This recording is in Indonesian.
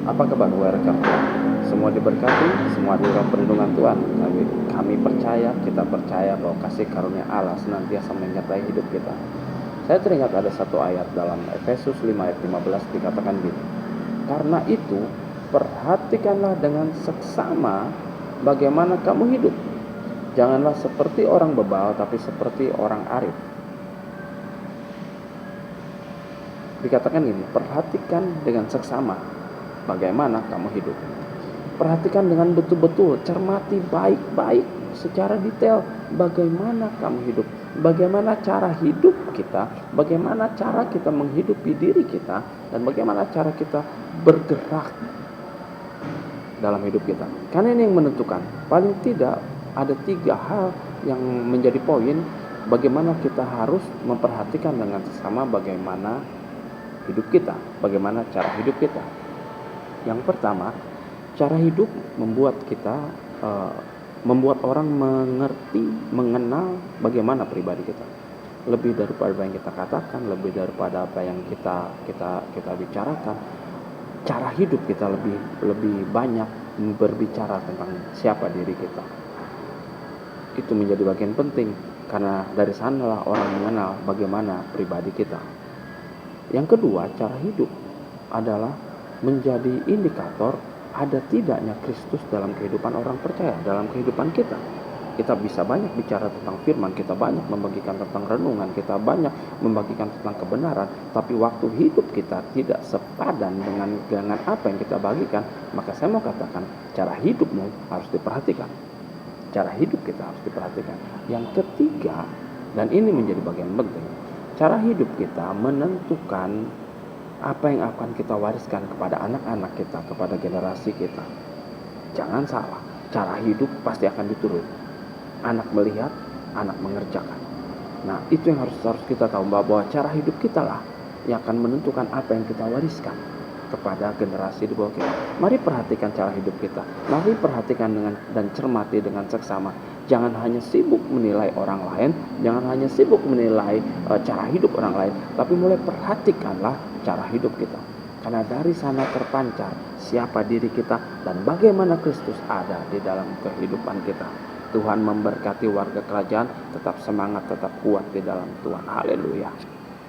Apa kabar welcome? Semua diberkati, semua di dalam perlindungan Tuhan. Kami percaya, kita percaya bahwa kasih karunia Allah senantiasa menyertai hidup kita. Saya teringat ada satu ayat dalam Efesus 5 ayat 15 dikatakan gini. Karena itu, perhatikanlah dengan seksama bagaimana kamu hidup. Janganlah seperti orang bebal, tapi seperti orang arif. Dikatakan gini, perhatikan dengan seksama bagaimana kamu hidup. Perhatikan dengan betul-betul, cermati baik-baik secara detail bagaimana kamu hidup, bagaimana cara hidup kita, bagaimana cara kita menghidupi diri kita, dan bagaimana cara kita bergerak dalam hidup kita. Karena ini yang menentukan. Paling tidak ada 3 hal yang menjadi poin bagaimana kita harus memperhatikan dengan sesama bagaimana hidup kita, bagaimana cara hidup kita. Yang pertama, cara hidup membuat orang mengerti, mengenal bagaimana pribadi kita. Lebih daripada apa yang kita katakan, lebih daripada apa yang kita bicarakan, cara hidup kita lebih banyak berbicara tentang siapa diri kita. Itu menjadi bagian penting karena dari sanalah orang mengenal bagaimana pribadi kita. Yang kedua, cara hidup adalah menjadi indikator ada tidaknya Kristus dalam kehidupan orang percaya, dalam kehidupan kita. Kita bisa banyak bicara tentang firman, kita banyak membagikan tentang renungan, kita banyak membagikan tentang kebenaran, tapi waktu hidup kita tidak sepadan dengan apa yang kita bagikan, maka saya mau katakan cara hidupmu harus diperhatikan. Cara hidup kita harus diperhatikan. Yang ketiga, dan ini menjadi bagian penting, cara hidup kita menentukan apa yang akan kita wariskan kepada anak-anak kita, kepada generasi kita. Jangan salah, cara hidup pasti akan diturun. Anak melihat, anak mengerjakan. Nah, itu yang harus kita tahu, bahwa cara hidup kita lah yang akan menentukan apa yang kita wariskan kepada generasi di bawah kita. Mari perhatikan cara hidup kita. Mari perhatikan dan cermati dengan seksama. Jangan hanya sibuk menilai orang lain, jangan hanya sibuk menilai cara hidup orang lain, tapi mulai perhatikanlah cara hidup kita. Karena dari sana terpancar siapa diri kita dan bagaimana Kristus ada di dalam kehidupan kita. Tuhan memberkati warga kerajaan, tetap semangat, tetap kuat di dalam Tuhan. Haleluya.